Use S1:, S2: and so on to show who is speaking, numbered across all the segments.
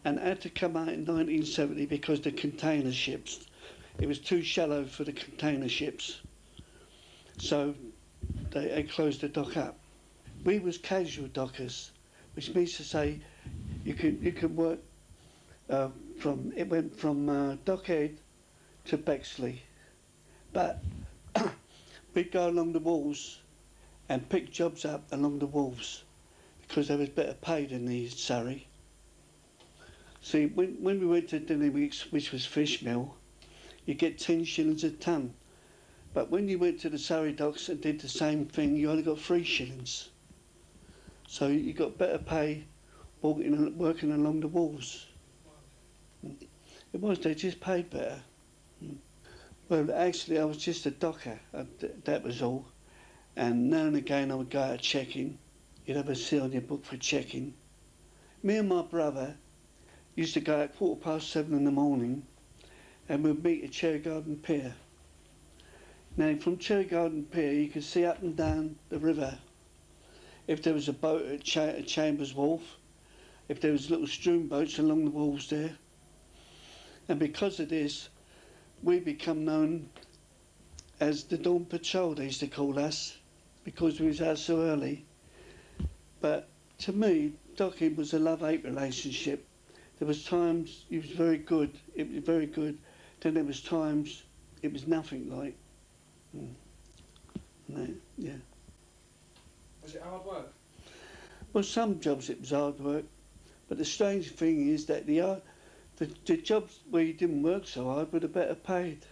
S1: and had to come out in 1970 because the container ships, it was too shallow for the container ships, so they closed the dock up. We was casual dockers, which means to say you can work it went from Dockhead to Bexley, but we'd go along the walls and pick jobs up along the wharves because they was better paid in the Surrey. See, when we went to Dinnerweeks, which was fish mill, you get 10 shillings a ton. But when you went to the Surrey docks and did the same thing, you only got 3 shillings. So you got better pay working along the walls. It was, they just paid better. Well, actually, I was just a docker, that was all. And now and again I would go out checking. You'd have a seal on your book for checking. Me and my brother used to go at 7:15 in the morning and we'd meet at Cherry Garden Pier. Now from Cherry Garden Pier you could see up and down the river. If there was a boat at Chambers Wharf, if there was little stream boats along the wharves there. And because of this, we become known as the Dawn Patrol, they used to call us, because we was out so early. But to me, docking was a love-hate relationship. There was times it was very good, then there was times it was nothing like. No, yeah.
S2: Was it hard work?
S1: Well, some jobs it was hard work, but the strange thing is that the jobs where you didn't work so hard were the better paid.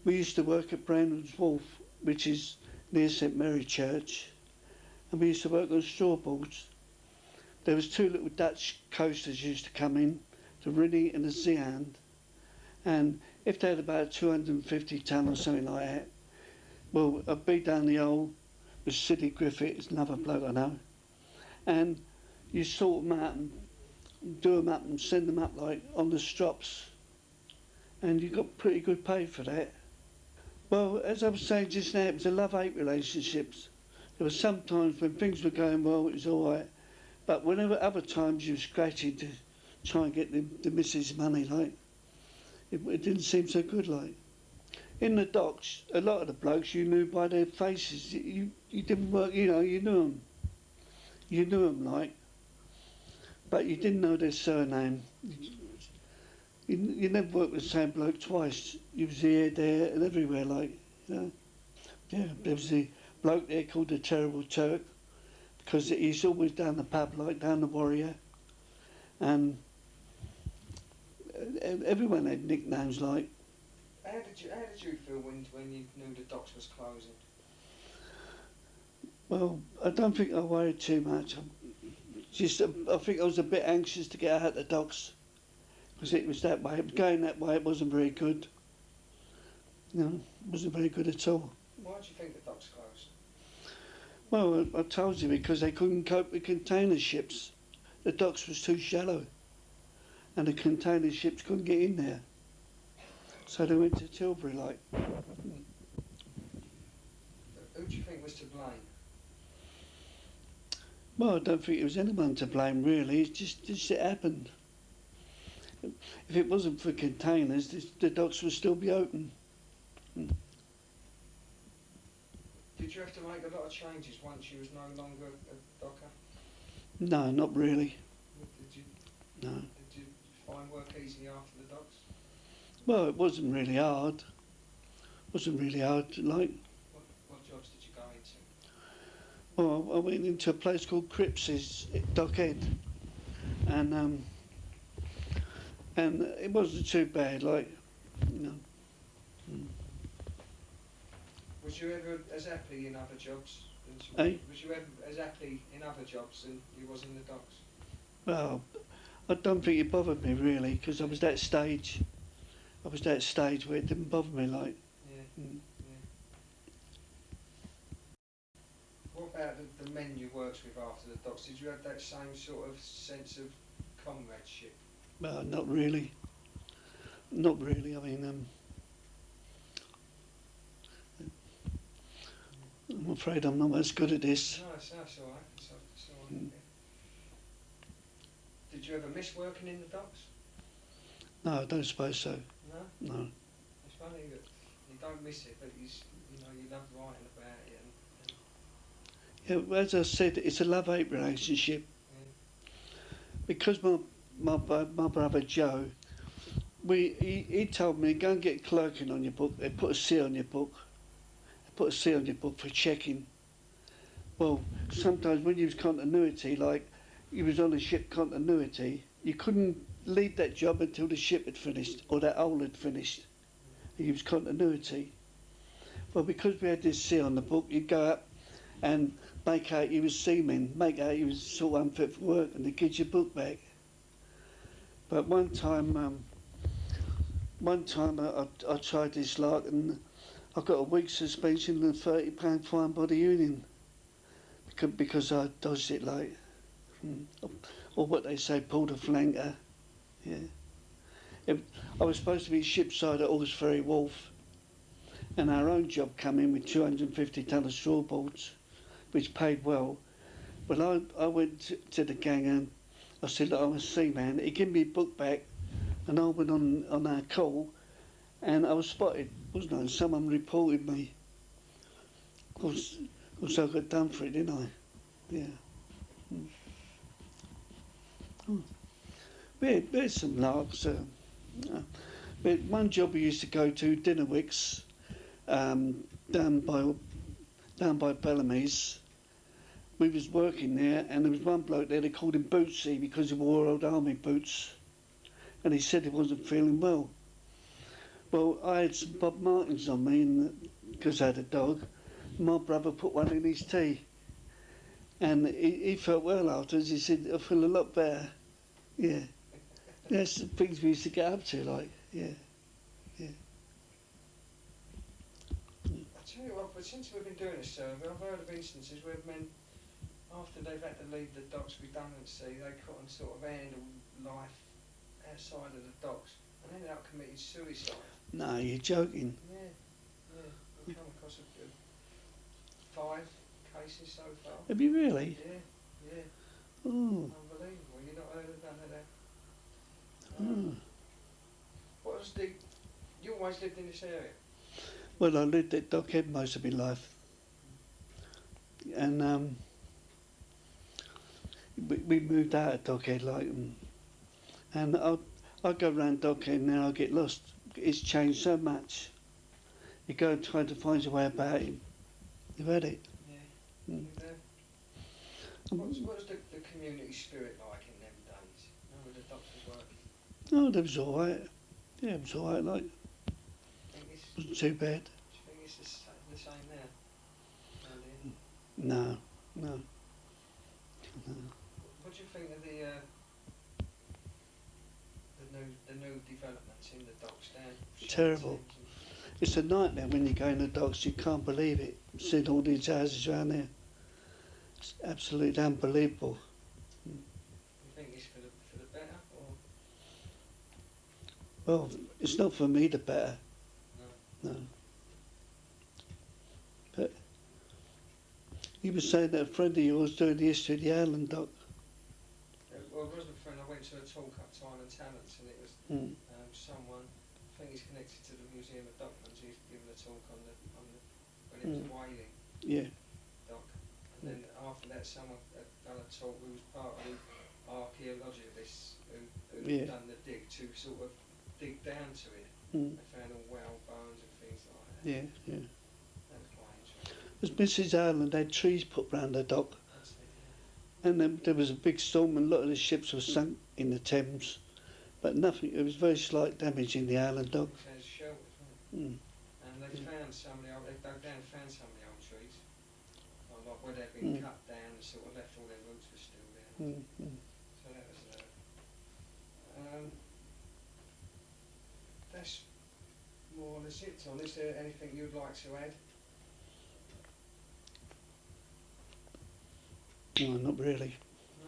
S1: We used to work at Brandon's Wharf, which is near St Mary Church, and we used to work on straw boards. There was 2 little Dutch coasters used to come in, the Rinny and the Zeeland, and if they had about 250 tonne or something like that, well, I'd be down the hole with Sidney Griffith, it's another bloke I know, and you sort them out and do them up and send them up like on the strops, and you got pretty good pay for that. Well, as I was saying just now, it was a love-hate relationships. There were some times when things were going well, it was all right, but whenever other times you were scratching to try and get the missus money, like, it didn't seem so good, like. In the docks, a lot of the blokes you knew by their faces. You didn't work, you know, you knew them. You knew them, like, but you didn't know their surname. You never worked with the same bloke twice. You was here, there, and everywhere, like, you know. Yeah, there was the bloke there called the Terrible Turk, because he's always down the pub, like down the Warrior, and everyone had nicknames, like.
S2: How did you feel when you knew the docks was closing?
S1: Well, I don't think I worried too much. I think I was a bit anxious to get out of the docks, because it was that way. It was going that way. It wasn't very good. You know, it wasn't very good at all.
S2: Why do you think the docks closed?
S1: Well, I told you, because they couldn't cope with container ships. The docks was too shallow, and the container ships couldn't get in there. So they went to Tilbury, like.
S2: Who do you think was to blame?
S1: Well, I don't think it was anyone to blame, really. It's just it happened. If it wasn't for containers, the docks would still be open.
S2: Did you have to make a lot of changes once you was no longer a docker?
S1: No, not really.
S2: Did you?
S1: No.
S2: Did you find work easy after the docks?
S1: Well, it wasn't really hard. It wasn't really hard, like.
S2: What jobs did you go into?
S1: Well, I went into a place called Cripps' at Dockhead, and it wasn't too bad, like, you know.
S2: Was you ever as happy in other jobs? Was you ever as happy in other jobs than you was in the docks?
S1: Well, I don't think it bothered me really, because I was that stage. I was that stage where it didn't bother me, like.
S2: Yeah. Yeah. What about the men you worked with after the docks? Did you have that same sort of sense of comradeship?
S1: Well, not really. Not really. I mean, I'm afraid I'm not as good at this.
S2: No, it's all right. It's all right. Did you ever miss working in the docks?
S1: No, I don't suppose so.
S2: No?
S1: No.
S2: It's funny that you don't miss it, but you know, you love writing about it.
S1: Yeah, well, as I said, it's a love-hate relationship. Because my brother Joe, he told me, go and get clerking on your book. They put a C on your book. They put a C on your book for checking. Well, sometimes when you was continuity, like you was on a ship continuity, you couldn't leave that job until the ship had finished or that hole had finished. You was continuity. Well, because we had this C on the book, you'd go up and make out you was seaman, make out you was sort of unfit for work, and they give your book back. But one time I tried this lark, and I got a week's suspension and £30 fine by the union because I dodged it like, or what they say, pulled a flanker. Yeah. I was supposed to be shipside at Orseferry Wharf, and our own job come in with 250 ton of straw boards, which paid well. But I went to the gang and I said, look, I'm a seaman. He gave me a book back, and I went on our call, and I was spotted, wasn't I? Someone reported me. Of course I got done for it, didn't I? Yeah. We had some larks. We had one job we used to go to, Dinnerwicks, down by Bellamy's. We was working there, and there was one bloke there, they called him Bootsy because he wore old army boots, and he said he wasn't feeling well. Well, I had some Bob Martins on me because I had a dog. My brother put one in his tea, and he felt well afterwards. He said, I feel a lot better. Yeah. That's the things we used to get up to, like, yeah.
S2: I tell you what, but since we've been doing this survey, I've heard of instances where men, after they've had to leave the docks redundancy, they couldn't sort of handle life outside of the docks and ended up committing suicide.
S1: No, you're joking.
S2: Yeah. We've come across 5 cases so far.
S1: Have you really?
S2: Yeah.
S1: Oh.
S2: Unbelievable. You've not heard of none of that. What was you always lived in this area?
S1: Well, I lived at Dockhead most of my life. And we moved out of Dockhead, like, and I go round Dockhead now, I get lost. It's changed so much. You go and try to find your way about it. You've had it.
S2: Yeah. What was the community spirit like in them days? With the doctors working?
S1: Oh, that was all right. Yeah, it was all right, like. Wasn't too bad.
S2: Do you think it's the same now?
S1: No.
S2: What do you think of the new developments in the docks down?
S1: Terrible. It's a nightmare when you go in the docks. You can't believe it. Seeing all these houses around there. It's absolutely unbelievable.
S2: You think it's for the better, or?
S1: Well, it's not for me the better. No. But you were saying that a friend of yours doing the history of the Island dock.
S2: Well, it wasn't a friend. I went to a talk up Time and Talents, and it was someone. I think he's connected to the Museum of Docklands. He's given a talk on when it was whaling.
S1: Yeah.
S2: Dock. And then after that, someone had done a talk who was part of the archaeologists who done the dig to sort of dig down to it. They found all whale bones and things like that.
S1: Yeah.
S2: That was quite interesting.
S1: Because Mrs. Island had trees put round the dock, and then there was a big storm and a lot of the ships were sunk in the Thames, but nothing. It was very slight damage in the Island dock.
S2: It has shelters, wasn't it? And they found some of the old. They dug down and found some of the old trees, like where they'd been cut down and sort of left all their roots were still there. So that was. That's more or less it, Tom. Is there anything you'd like to add?
S1: No, not really.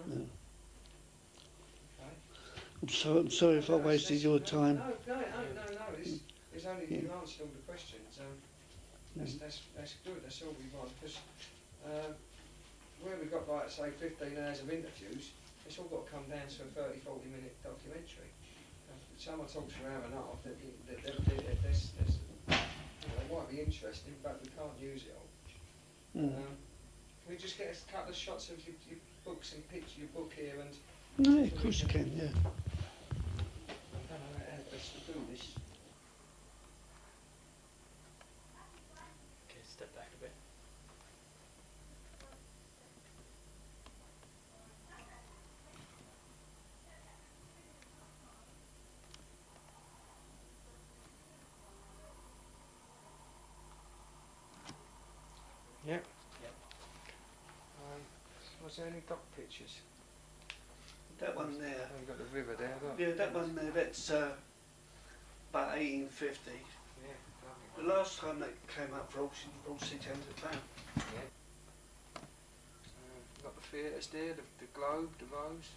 S1: No.
S2: Okay.
S1: I'm sorry if I wasted your time.
S2: No. It's only you answered all the questions. That's good. That's all we want. Because where we've got, like, say, 15 hours of interviews, It's all got to come down to a 30-40 minute documentary. Someone talks for an hour and a half, they might be interesting, but we can't use it all. We just get a couple of shots of your books and picture your book here, and
S1: No, of course you can, yeah.
S2: I don't know how best to do this.
S3: Okay, step back a bit.
S2: Yep.
S3: Yep.
S2: Was there any dock pictures?
S1: That one there.
S2: We've got the river there, look.
S1: Yeah, that one there, that's about 1850.
S2: Yeah,
S1: The
S2: lovely.
S1: last time that came up for auction, you brought £600.
S2: Got the theatres there, the Globe, the Rose.